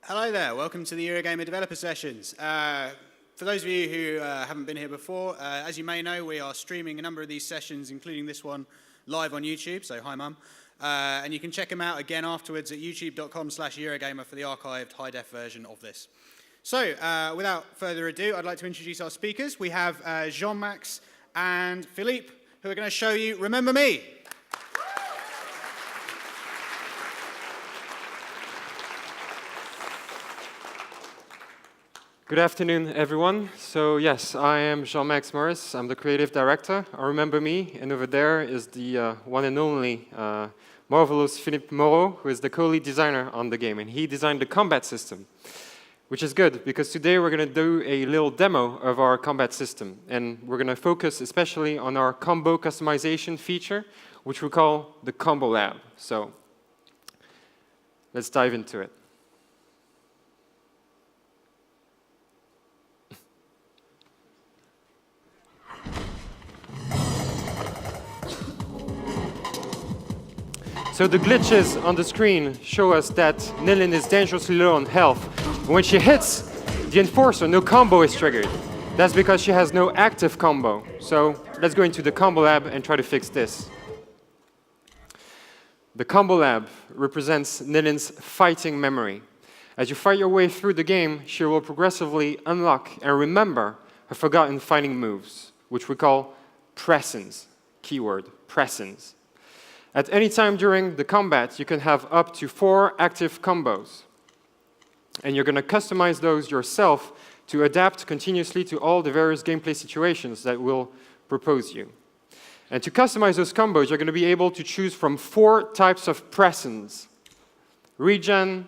Hello there, welcome to the Eurogamer Developer Sessions. For those of you who haven't been here before, as you may know, we are streaming a number of these sessions, including this one, live on YouTube, so hi Mum. And you can check them out again afterwards at youtube.com/Eurogamer for the archived high-def version of this. So, without further ado, I'd like to introduce our speakers. We have Jean-Max and Philippe, who are going to show you Remember Me. Good afternoon, everyone. So yes, I am Jean-Max Morris. I'm the creative director. Remember me, and over there is the one and only marvelous Philippe Moreau, who is the co-lead designer on the game, and he designed the combat system, which is good because today we're going to do a little demo of our combat system, and we're going to focus especially on our combo customization feature, which we call the Combo Lab. So let's dive into it. So the glitches on the screen show us that Nilin is dangerously low on health. When she hits the Enforcer, no combo is triggered. That's because she has no active combo. So let's go into the Combo Lab and try to fix this. The Combo Lab represents Nilin's fighting memory. As you fight your way through the game, she will progressively unlock and remember her forgotten fighting moves, which we call presence. Keyword, presence. At any time during the combat, you can have up to 4 active combos. And you're going to customize those yourself to adapt continuously to all the various gameplay situations that we'll propose you. And to customize those combos, you're going to be able to choose from 4 types of presence: regen,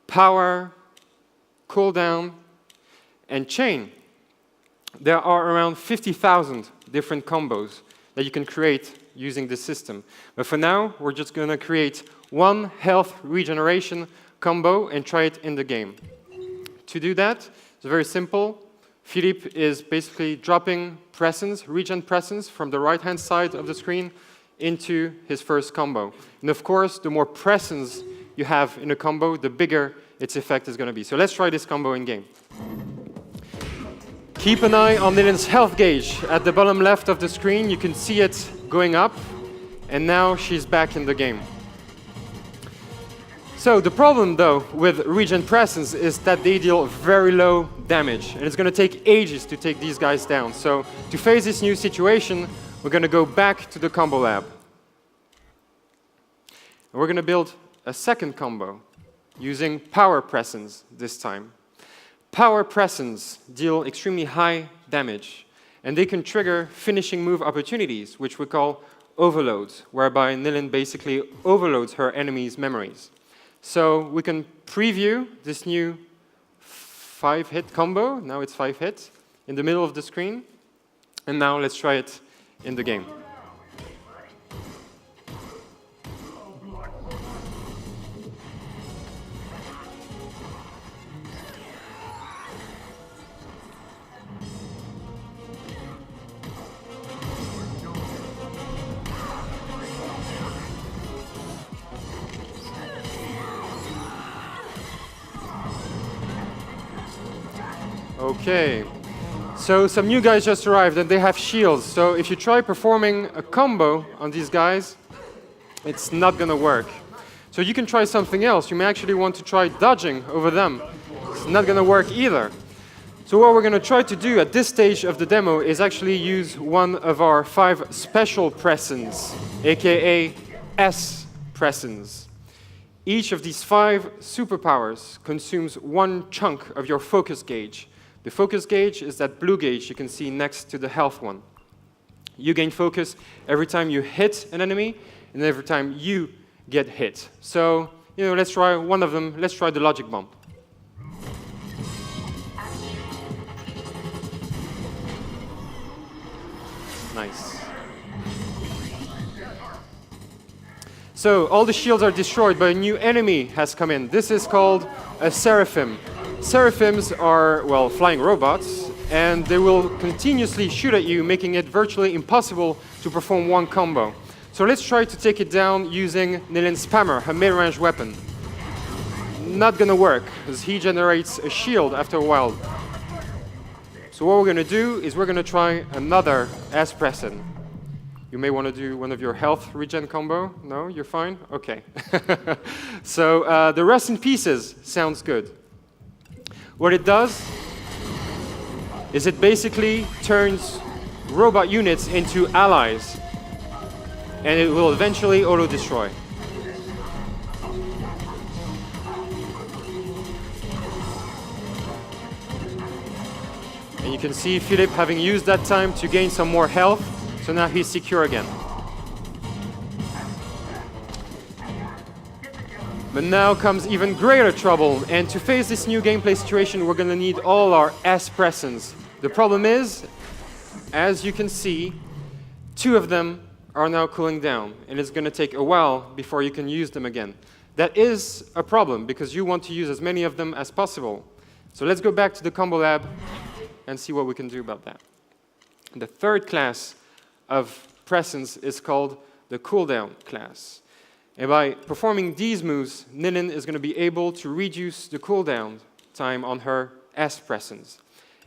power, cooldown, and chain. There are around 50,000 different combos that you can create using this system. But for now, we're just going to create one health regeneration combo and try it in the game. To do that, it's very simple. Philippe is basically dropping presence, regen presence, from the right-hand side of the screen into his first combo. And of course, the more presence you have in a combo, the bigger its effect is going to be. So let's try this combo in game. Keep an eye on Nilin's health gauge. At the bottom left of the screen, you can see it going up, and now she's back in the game. So the problem, though, with regen presence is that they deal very low damage, and it's going to take ages to take these guys down. So to face this new situation, we're going to go back to the Combo Lab. And we're going to build a second combo using power presence this time. Power presence deal extremely high damage, and they can trigger finishing move opportunities, which we call overloads, whereby Nilin basically overloads her enemy's memories. So we can preview this new 5-hit combo. Now it's 5 hits in the middle of the screen. And now let's try it in the game. Okay, so some new guys just arrived and they have shields. So if you try performing a combo on these guys, it's not going to work. So you can try something else. You may actually want to try dodging over them. It's not going to work either. So what we're going to try to do at this stage of the demo is actually use one of our 5 special presence, aka S presence. Each of these 5 superpowers consumes 1 chunk of your focus gauge. The focus gauge is that blue gauge you can see next to the health one. You gain focus every time you hit an enemy and every time you get hit. So, let's try one of them. Let's try the logic bomb. Nice. So all the shields are destroyed, but a new enemy has come in. This is called a Seraphim. Seraphims are, well, flying robots, and they will continuously shoot at you, making it virtually impossible to perform one combo. So let's try to take it down using Nilin's Spammer, her mid-range weapon. not going to work, because he generates a shield after a while. So what we're going to do is we're going to try another S-Pressen. You may want to do one of your health regen combo. No, you're fine? Okay. So the rest in pieces sounds good. What it does is it basically turns robot units into allies, and it will eventually auto-destroy. And you can see Philip having used that time to gain some more health, so now he's secure again. But now comes even greater trouble, and to face this new gameplay situation, we're going to need all our S-Pressens. The problem is, as you can see, 2 of them are now cooling down, and it's going to take a while before you can use them again. That is a problem, because you want to use as many of them as possible. So let's go back to the combo lab and see what we can do about that. The third class of Pressens is called the cooldown class. And by performing these moves, Ninin is going to be able to reduce the cooldown time on her S-Pressens.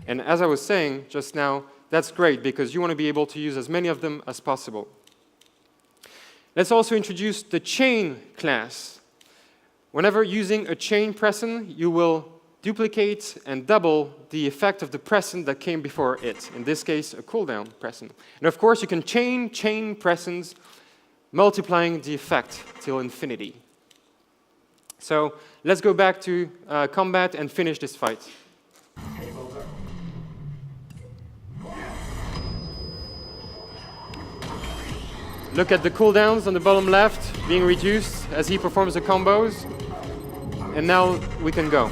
And as I was saying just now, that's great because you want to be able to use as many of them as possible. Let's also introduce the chain class. Whenever using a chain Pressen, you will duplicate and double the effect of the Pressen that came before it. In this case, a cooldown Pressen. And of course, you can chain Pressens, multiplying the effect till infinity. So let's go back to combat and finish this fight. Look at the cooldowns on the bottom left being reduced as he performs the combos. And now we can go.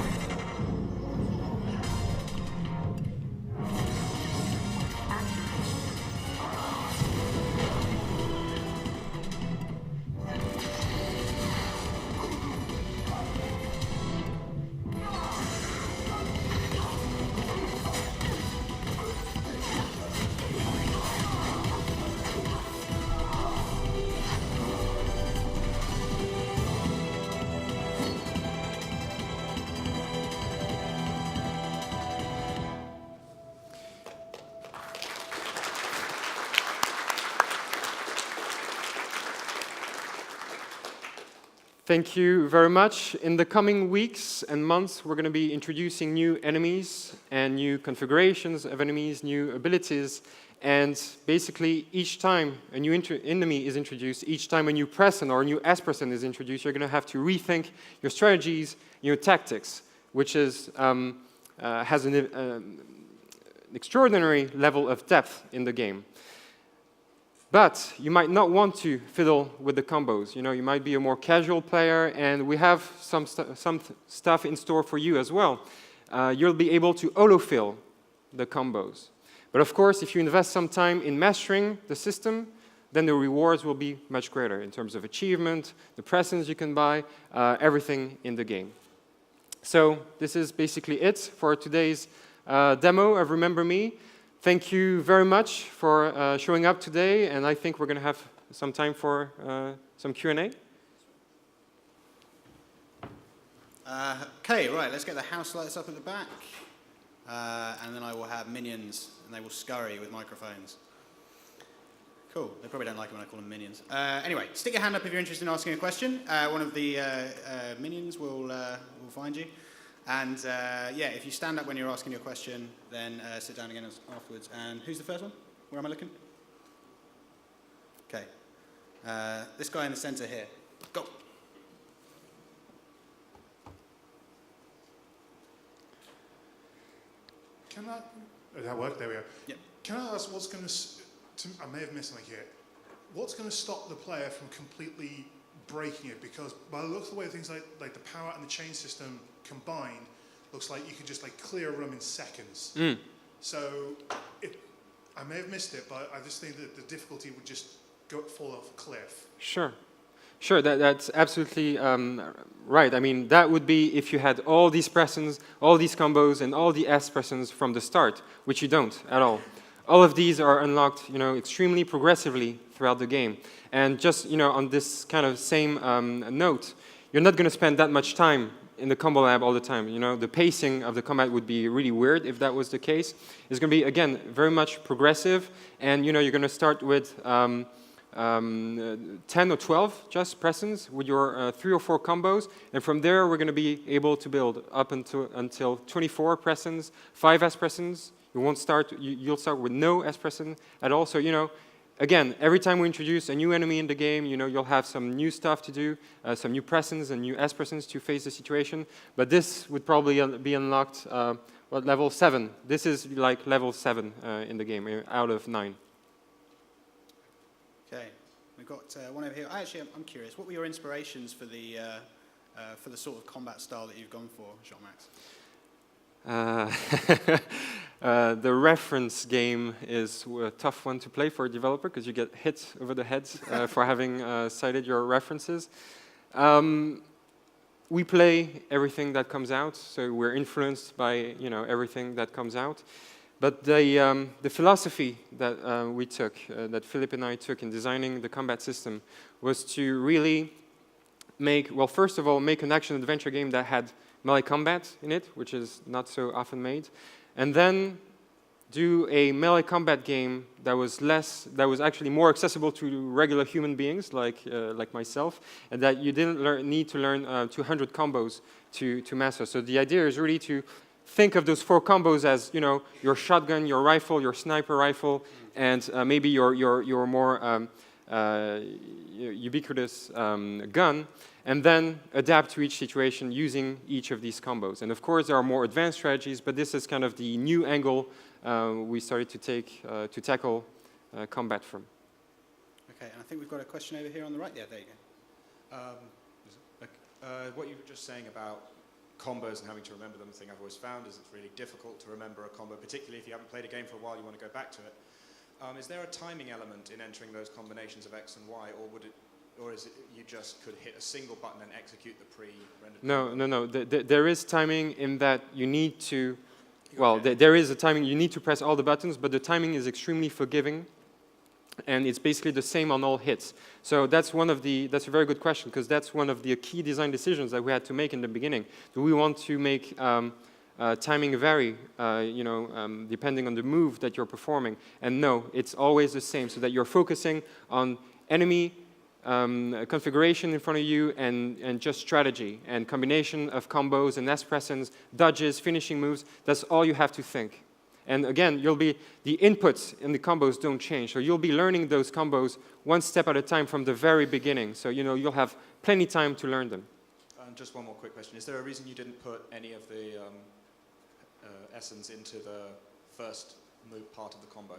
Thank you very much. In the coming weeks and months, we're going to be introducing new enemies and new configurations of enemies, new abilities, and basically each time a new enemy is introduced, each time a new Pressen or a new S-Pressen is introduced, you're going to have to rethink your strategies, your tactics, which is, has an extraordinary level of depth in the game. But you might not want to fiddle with the combos. You know, you might be a more casual player, and we have some stuff in store for you as well. You'll be able to autofill the combos. But of course, if you invest some time in mastering the system, then the rewards will be much greater in terms of achievement, the Pressens you can buy, everything in the game. So this is basically it for today's demo of Remember Me. Thank you very much for showing up today, and I think we're going to have some time for some Q&A. Okay, right, let's get the house lights up at the back, and then I will have minions, and they will scurry with microphones. Cool, they probably don't like it when I call them minions. Anyway, stick your hand up if you're interested in asking a question. One of the minions will find you. And yeah, if you stand up when you're asking your question, then sit down again afterwards. And who's the first one? Where am I looking? Okay. This guy in the center here. Go. Can I? Did that work? There we go. Yep. Can I ask what's going to? I may have missed something here. What's going to stop the player from completely breaking it? Because by the looks of the way things like the power and the chain system combined, looks like you could just like clear a room in seconds. So I may have missed it, but I just think that the difficulty would just fall off a cliff. Sure. Sure, that's absolutely right. I mean, that would be if you had all these Pressens, all these combos, and all the S-Pressens from the start, which you don't at all. All of these are unlocked, you know, extremely progressively throughout the game. And just, you know, on this kind of same note, you're not going to spend that much time in the combo lab all the time. You know, the pacing of the combat would be really weird if that was the case. It's going to be, again, very much progressive, and you know, you're going to start with 10 or 12 just presence with your 3 or 4 combos, and from there we're going to be able to build up until 24 presence, 5 S presence. You'll start with no S presence at all. So you know, again, every time we introduce a new enemy in the game, you know, you'll have some new stuff to do, some new presence and new S presence to face the situation. But this would probably be unlocked at level 7. This is like level 7 in the game out of 9. Okay, we've got one over here. Actually, I'm curious. What were your inspirations for the sort of combat style that you've gone for, Jean-Max? The reference game is a tough one to play for a developer because you get hit over the head for having cited your references. We play everything that comes out, so we're influenced by everything that comes out. But the philosophy that we took, that Philip and I took in designing the combat system, was to really first of all, make an action-adventure game that had melee combat in it, which is not so often made, and then do a melee combat game that was actually more accessible to regular human beings like myself, and that you didn't need to learn 200 combos to master. So the idea is really to think of those 4 combos as your shotgun, your rifle, your sniper rifle, and maybe your more ubiquitous gun, and then adapt to each situation using each of these combos. And of course, there are more advanced strategies, but this is kind of the new angle we started to tackle combat from. Okay, and I think we've got a question over here on the right. Yeah, there you go. What you were just saying about combos and having to remember them, the thing I've always found is it's really difficult to remember a combo, particularly if you haven't played a game for a while, you want to go back to it. Is there a timing element in entering those combinations of X and Y, or is it you just could hit a single button and execute the pre-rendered? No. There is timing in that you need to. Well, there is a timing. You need to press all the buttons, but the timing is extremely forgiving, and it's basically the same on all hits. So that's a very good question, because that's one of the key design decisions that we had to make in the beginning. Do we want to make timing vary, depending on the move that you're performing? And no, it's always the same, so that you're focusing on enemy configuration in front of you and just strategy and combination of combos and S presence, dodges, finishing moves. That's all you have to think. And again, the inputs in the combos don't change. So you'll be learning those combos one step at a time from the very beginning. So you'll have plenty time to learn them. Just one more quick question. Is there a reason you didn't put any of the essence into the first move part of the combo?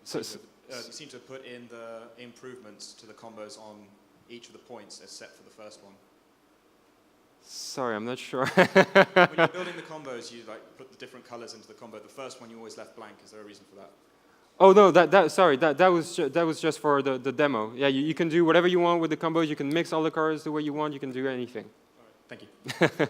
You seem to have put in the improvements to the combos on each of the points except for the first one. Sorry, I'm not sure. When you're building the combos, you put the different colors into the combo. The first one you always left blank. Is there a reason for that? Oh no, that was just for the demo. Yeah, you can do whatever you want with the combos. You can mix all the colors the way you want. You can do anything. All right, thank you.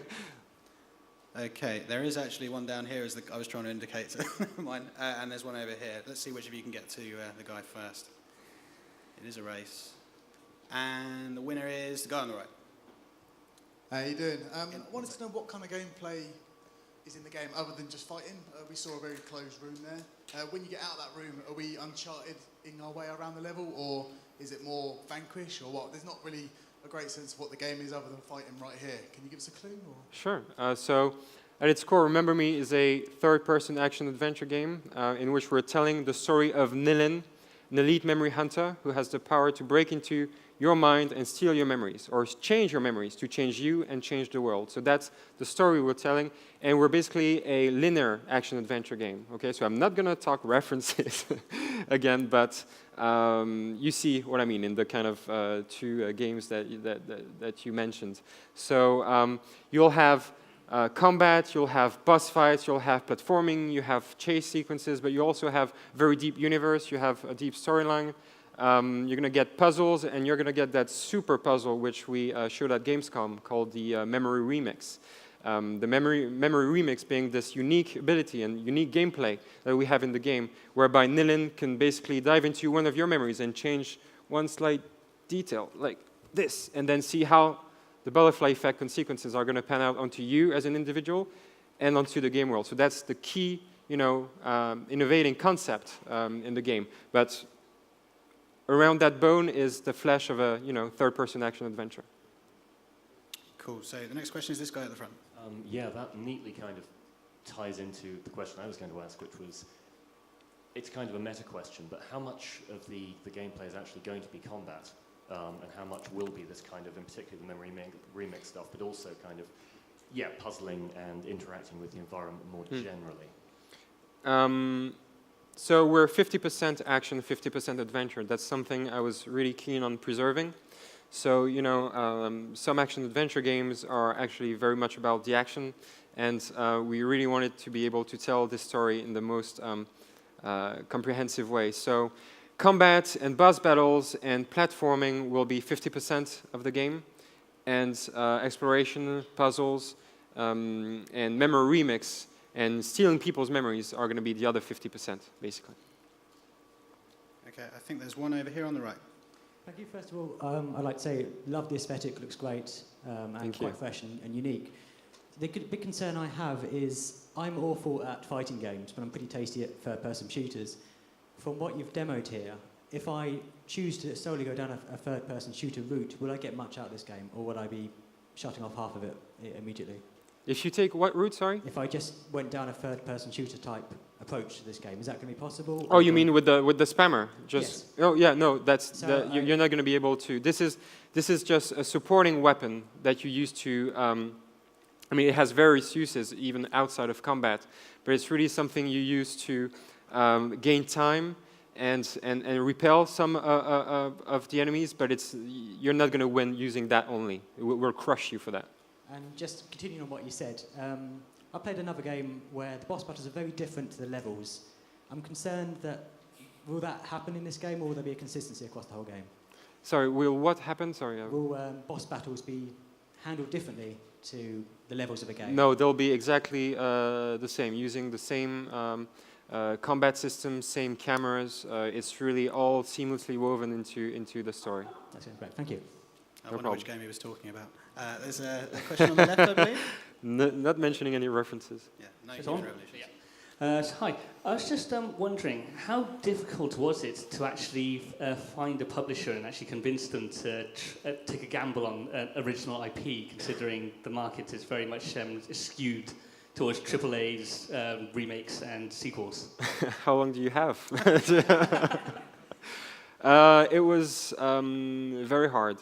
Okay, there is actually one down here, as I was trying to indicate mine, and there's one over here. Let's see which of you can get to the guy first. It is a race, and the winner is the guy on the right. How you doing? I wanted to know what kind of gameplay is in the game other than just fighting. We saw a very closed room there. When you get out of that room, are we Uncharted in our way around the level, or is it more Vanquish, or what? There's not really a great sense of what the game is other than fighting right here. Can you give us a clue? Or? Sure. So at its core, Remember Me is a third-person action-adventure game in which we're telling the story of Nilin, an elite memory hunter who has the power to break into your mind and steal your memories, or change your memories to change you and change the world. So that's the story we're telling, and we're basically a linear action-adventure game. Okay, so I'm not going to talk references again, but you see what I mean in the kind of 2 games that you mentioned. So you'll have combat, you'll have boss fights, you'll have platforming, you have chase sequences, but you also have very deep universe, you have a deep storyline. You're going to get puzzles, and you're going to get that super puzzle which we showed at Gamescom called the Memory Remix. The memory Remix being this unique ability and unique gameplay that we have in the game, whereby Nilin can basically dive into one of your memories and change one slight detail, like this, and then see how the butterfly effect consequences are going to pan out onto you as an individual and onto the game world. So that's the key, innovating concept in the game. But around that bone is the flesh of a, third-person action adventure. Cool. So the next question is this guy at the front. Yeah, that neatly kind of ties into the question I was going to ask, which was, it's kind of a meta question, but how much of the gameplay is actually going to be combat, and how much will be this kind of, in particular, the memory remix stuff, but also kind of, puzzling and interacting with the environment more generally? So we're 50% action, 50% adventure. That's something I was really keen on preserving. So, some action-adventure games are actually very much about the action, and we really wanted to be able to tell this story in the most comprehensive way. So, combat and boss battles and platforming will be 50% of the game, and exploration, puzzles, and memory remix, and stealing people's memories are going to be the other 50%, basically. Okay, I think there's one over here on the right. Thank you. First of all, I'd like to say, love the aesthetic, looks great, and quite fresh and unique. The big concern I have is I'm awful at fighting games, but I'm pretty tasty at third-person shooters. From what you've demoed here, if I choose to solely go down a third-person shooter route, will I get much out of this game, or would I be shutting off half of it immediately? If you take what route, sorry? If I just went down a third-person shooter type approach to this game, is that going to be possible? Oh, you mean with the spammer? Yes. Oh yeah, no, that's So you're not going to be able to. This is just a supporting weapon that you use to. It has various uses even outside of combat, but it's really something you use to gain time and repel some of the enemies. But you're not going to win using that only. We'll crush you for that. And just continuing on what you said, I played another game where the boss battles are very different to the levels. I'm concerned that, will that happen in this game, or will there be a consistency across the whole game? Sorry, will what happen? Sorry. Will boss battles be handled differently to the levels of a game? No, they'll be exactly the same, using the same combat system, same cameras. It's really all seamlessly woven into the story. That sounds great. Thank you. I wonder which game he was talking about. There's a question on the left, I believe. Not mentioning any references. Yeah, no, It's on? Revolution. Hi, I was just wondering, how difficult was it to actually find a publisher and actually convince them to take a gamble on original IP, considering the market is very much skewed towards AAA's, remakes and sequels? How long do you have? It was very hard.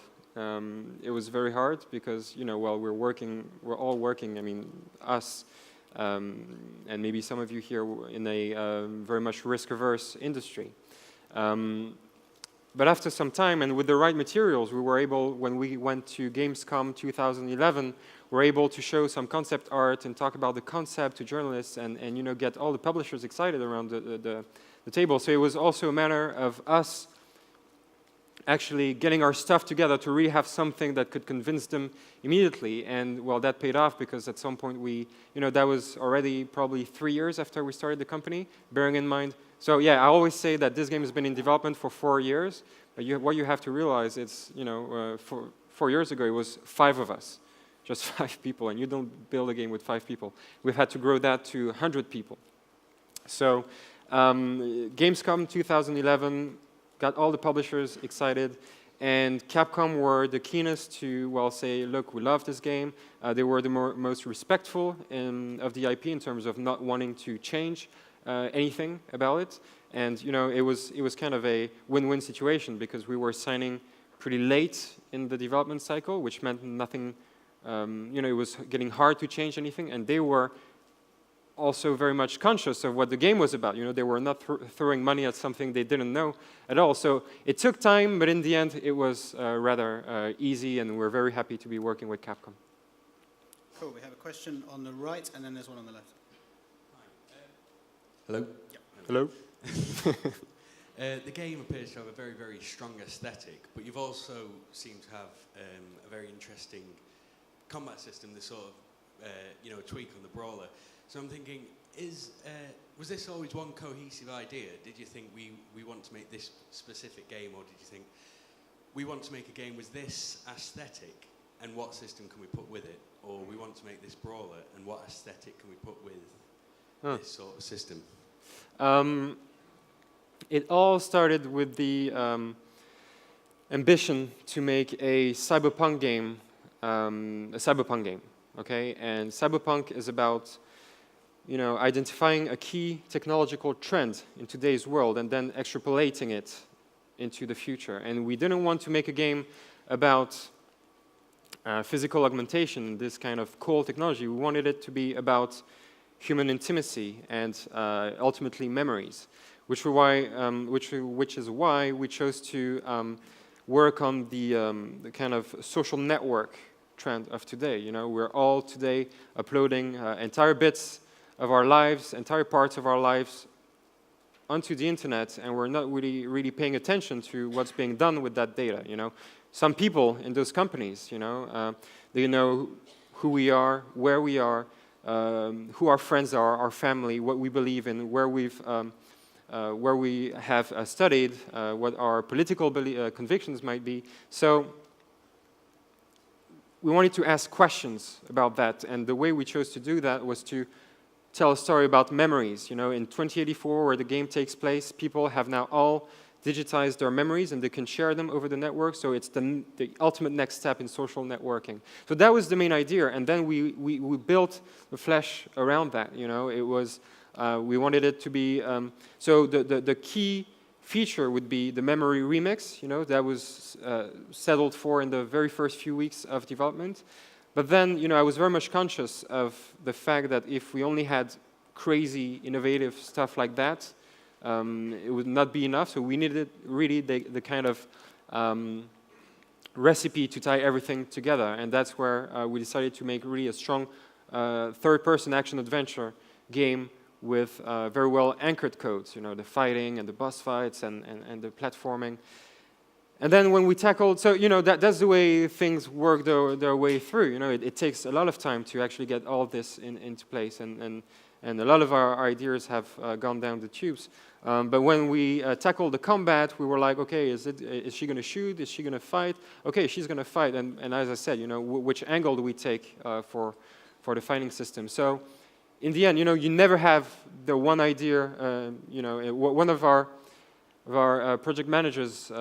It was very hard because, we're all working, us, and maybe some of you here in a very much risk-averse industry. But after some time, and with the right materials, we were able, when we went to Gamescom 2011, we were able to show some concept art and talk about the concept to journalists and get all the publishers excited around the table. So it was also a matter of us actually getting our stuff together to really have something that could convince them immediately. And, well, that paid off because at some point that was already probably 3 years after we started the company, bearing in mind. So, yeah, I always say that this game has been in development for 4 years. But what you have to realize, it's, 4 years ago, it was 5 of us, just 5 people. And you don't build a game with 5 people. We've had to grow that to 100 people. So, Gamescom 2011, got all the publishers excited, and Capcom were the keenest to, say, look, we love this game. They were the most respectful of the IP in terms of not wanting to change anything about it. And, it was kind of a win-win situation because we were signing pretty late in the development cycle, which meant nothing, it was getting hard to change anything, and they were also very much conscious of what the game was about. They were not throwing money at something they didn't know at all. So it took time, but in the end, it was rather easy, and we're very happy to be working with Capcom. Cool. We have a question on the right, and then there's one on the left. Hello? Yep. Hello? The game appears to have a very, very strong aesthetic, but you've also seemed to have a very interesting combat system, this sort of tweak on the brawler. So I'm thinking, was this always one cohesive idea? Did you think we want to make this specific game, or did you think we want to make a game with this aesthetic, and what system can we put with it? Or we want to make this brawler, and what aesthetic can we put with this sort of system? It all started with the ambition to make a cyberpunk game, okay? And cyberpunk is about, identifying a key technological trend in today's world and then extrapolating it into the future. And we didn't want to make a game about physical augmentation, this kind of cool technology. We wanted it to be about human intimacy and ultimately memories, which is why we chose to work on the kind of social network trend of today. We're all today uploading entire bits of our lives, entire parts of our lives onto the internet, and we're not really paying attention to what's being done with that data. Some people in those companies, they know who we are, where we are, who our friends are, our family, what we believe in, where we have studied, what our political convictions might be. So we wanted to ask questions about that, and the way we chose to do that was to tell a story about memories. In 2084, where the game takes place, people have now all digitized their memories and they can share them over the network, so it's the ultimate next step in social networking. So that was the main idea, and then we built the flesh around that. It was, we wanted it to be, so the key feature would be the memory remix, that was settled for in the very first few weeks of development. But then, I was very much conscious of the fact that if we only had crazy, innovative stuff like that, it would not be enough. So we needed really the kind of recipe to tie everything together. And that's where we decided to make really a strong third-person action-adventure game with very well anchored codes, the fighting and the boss fights and the platforming. And then when we tackled, so that's the way things work their way through. It takes a lot of time to actually get all of this into place, and a lot of our ideas have gone down the tubes. But when we tackled the combat, we were like, okay, is she going to shoot? Is she going to fight? Okay, she's going to fight. And as I said, which angle do we take for the fighting system? So in the end, you never have the one idea. One of our project managers.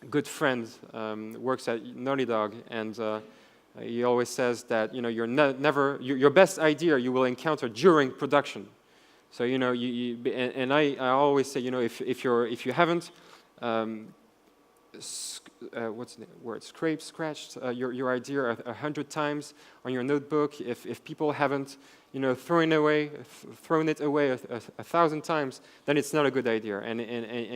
Good friend works at Naughty Dog, and he always says that your best idea you will encounter during production. So I always say if you haven't what's the word, scratched your idea 100 times on your notebook, if people haven't thrown it away 1,000 times, then it's not a good idea, and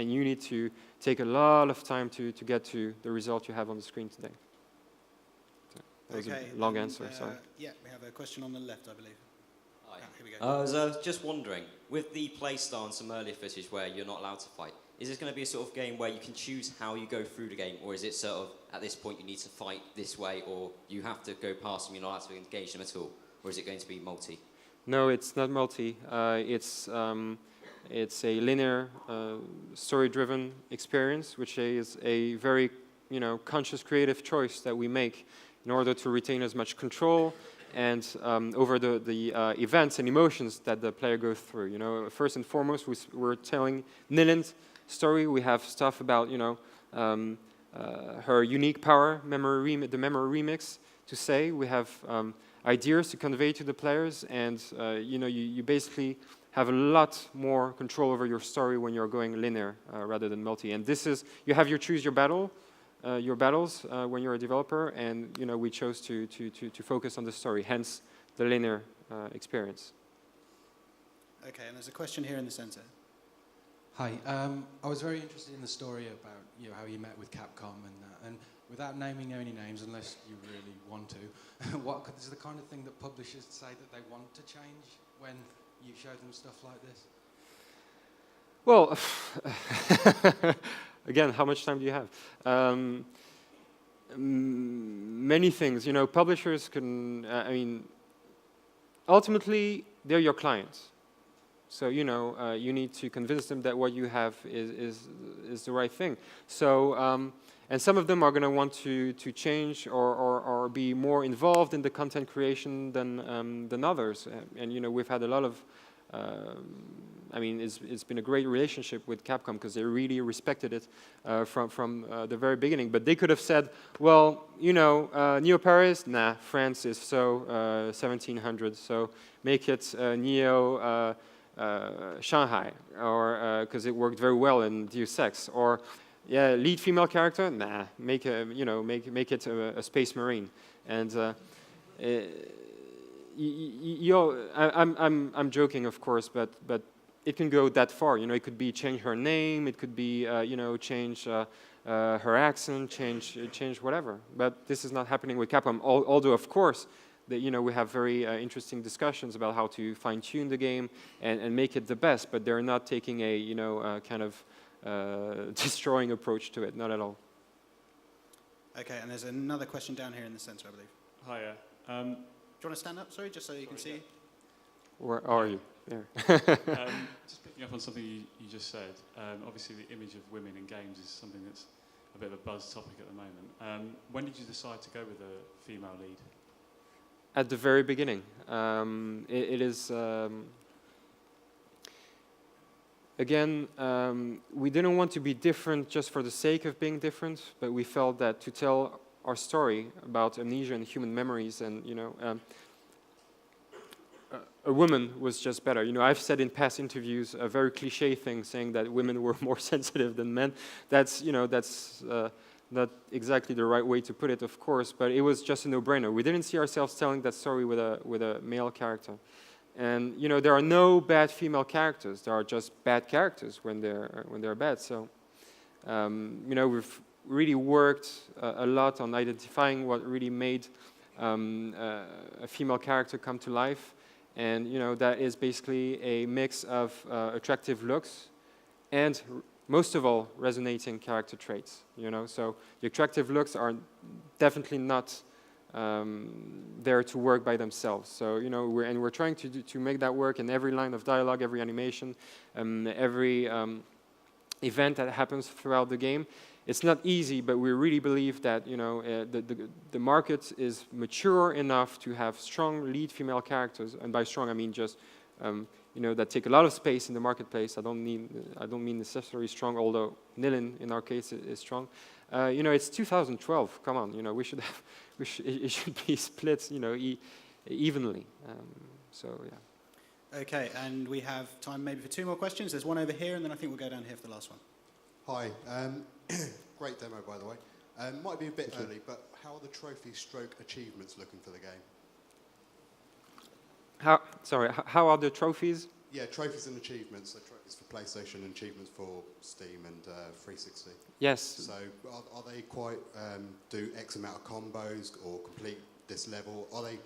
you need to take a lot of time to get to the result you have on the screen today. So that was a long answer, sorry. Yeah, we have a question on the left, I believe. Hi. Here we go. I was just wondering, with the playstyle and some earlier footage where you're not allowed to fight, is this going to be a sort of game where you can choose how you go through the game, or is it sort of, at this point, you need to fight this way, or you have to go past them, you're not allowed to engage them at all? Or is it going to be multi? No, it's not multi. It's a linear, story-driven experience, which is a very, conscious, creative choice that we make in order to retain as much control and over the events and emotions that the player goes through. First and foremost, we're telling Nilin's story. We have stuff about, her unique power, the memory remix to say. We have ideas to convey to the players, and you basically have a lot more control over your story when you're going linear rather than multi. And this is, you have choose your battles when you're a developer, and we chose to focus on the story, hence the linear experience. Okay, and there's a question here in the center. Hi, I was very interested in the story about how you met with Capcom and without naming any names, unless you really want to, what is the kind of thing that publishers say that they want to change when you show them stuff like this? Well, again, how much time do you have? Many things. Publishers can. Ultimately, they're your clients. So you need to convince them that what you have is the right thing. So And some of them are going to want to change or be more involved in the content creation than others. And you know, we've had a lot of, I mean, it's been a great relationship with Capcom because they really respected it from the very beginning. But they could have said, well, you know, Neo Paris, nah, France is so 1700, so make it Neo Shanghai, or because it worked very well in Deus Ex, or yeah, lead female character, nah, make a, you know, make it a space marine, and I'm joking, of course, but it can go that far. You know, it could be change her name, it could be you know, change her accent, change whatever. But this is not happening with Capcom. Although, of course, you know, we have very interesting discussions about how to fine-tune the game and make it the best. But they're not taking a, you know, kind of destroying approach to it. Not at all. Okay, and there's another question down here in the centre, I believe. Hiya. Do you want to stand up, sorry, just so you can see? Where are you? There. Just picking up on something you just said. Obviously, the image of women in games is something that's a bit of a buzz topic at the moment. When did you decide to go with a female lead? At the very beginning. It is... Again, we didn't want to be different just for the sake of being different, but we felt that to tell our story about amnesia and human memories, and you know, a woman was just better. You know, I've said in past interviews a very cliche thing, saying that women were more sensitive than men. That's, you know, that's not exactly the right way to put it, of course, but it was just a no-brainer. We didn't see ourselves telling that story with a male character. And you know, there are no bad female characters. There are just bad characters when they're bad. So you know, we've really worked a lot on identifying what really made a female character come to life, and you know, that is basically a mix of attractive looks and most of all resonating character traits. You know, so the attractive looks are definitely not there to work by themselves. So you know, we're trying to make that work in every line of dialogue, every animation, every event that happens throughout the game. It's not easy, but we really believe that, you know, the market is mature enough to have strong lead female characters, and by strong I mean just you know, that take a lot of space in the marketplace. I don't mean necessarily strong, although Nilin in our case is strong. You know, it's 2012. Come on, you know, it should be split, you know, evenly. So yeah. Okay, and we have time maybe for 2 more questions. There's one over here, and then I think we'll go down here for the last one. Hi. Great demo, by the way. Might be a bit early, but how are the trophies stroke achievements looking for the game? How are the trophies? Yeah, trophies and achievements. So trophies for PlayStation and achievements for Steam and 360. Yes. So are they quite, do X amount of combos or complete this level? Are they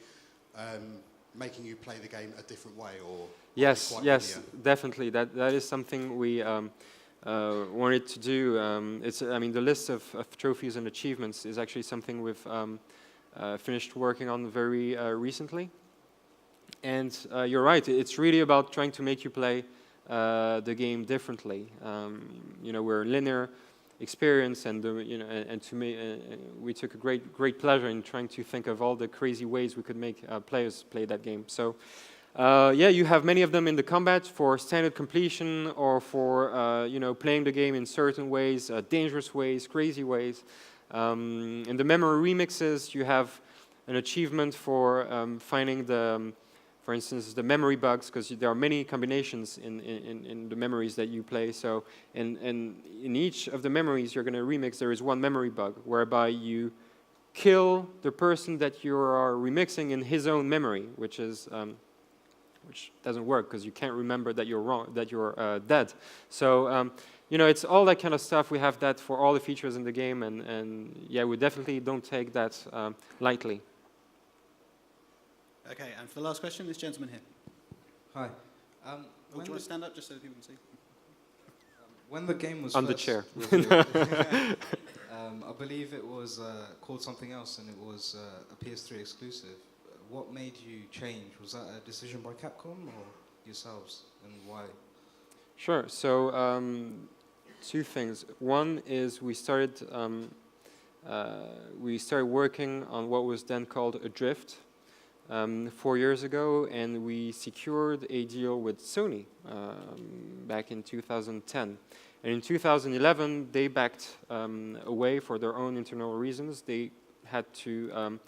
making you play the game a different way, or? Yes, yes, definitely. That is something we wanted to do. I mean, the list of trophies and achievements is actually something we've finished working on very recently. And you're right, it's really about trying to make you play the game differently. You know, we're linear experience, and you know, and to me, we took a great pleasure in trying to think of all the crazy ways we could make players play that game. So, yeah, you have many of them in the combat for standard completion, or for you know, playing the game in certain ways, dangerous ways, crazy ways. In the memory remixes, you have an achievement for finding the for instance, the memory bugs, because there are many combinations in the memories that you play. So in each of the memories you're going to remix, there is one memory bug, whereby you kill the person that you are remixing in his own memory, which doesn't work, because you can't remember that you're wrong, that you're dead. So you know, it's all that kind of stuff. We have that for all the features in the game, and yeah, we definitely don't take that lightly. Okay, and for the last question, this gentleman here. Hi. Do you want to stand up just so people can see? When the game was on the chair, I believe it was called something else, and it was a PS3 exclusive. What made you change? Was that a decision by Capcom or yourselves, and why? Sure. So 2 things. One is we started we started working on what was then called Adrift 4 years ago, and we secured a deal with Sony back in 2010. And in 2011, they backed away for their own internal reasons. They had to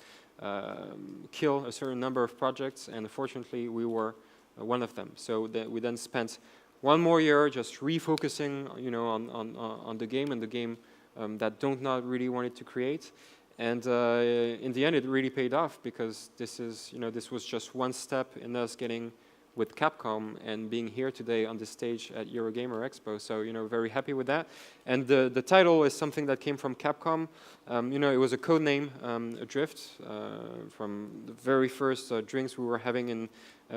kill a certain number of projects, and unfortunately, we were one of them. So we then spent 1 more year just refocusing, on the game and the game that DONTNOD really wanted to create. And in the end, it really paid off, because this was just one step in us getting with Capcom and being here today on this stage at Eurogamer Expo. So, very happy with that. And the title is something that came from Capcom. It was a code name, Adrift, from the very first drinks we were having in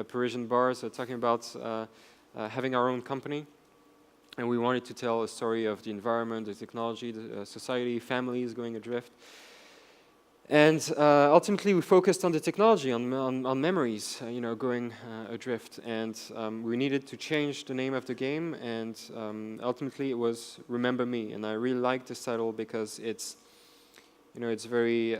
Parisian bars, talking about having our own company. And we wanted to tell a story of the environment, the technology, the society, families going adrift. And ultimately, we focused on the technology, on memories, going adrift. And we needed to change the name of the game, and ultimately it was Remember Me. And I really like this title because it's very,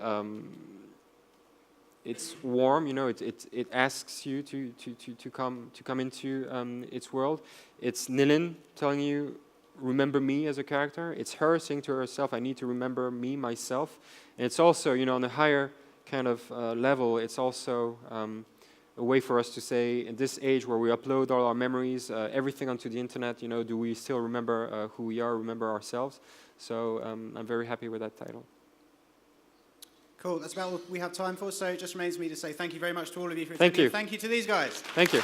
it's warm. It asks you to come into its world. It's Nilin telling you, remember me as a character. It's her saying to herself, I need to remember me, myself. And it's also, on a higher kind of level, it's also a way for us to say, in this age where we upload all our memories, everything onto the internet, do we still remember who we are, remember ourselves? So I'm very happy with that title. Cool, that's about all we have time for, so it just remains me to say thank you very much to all of you for attending. Thank you to these guys. Thank you.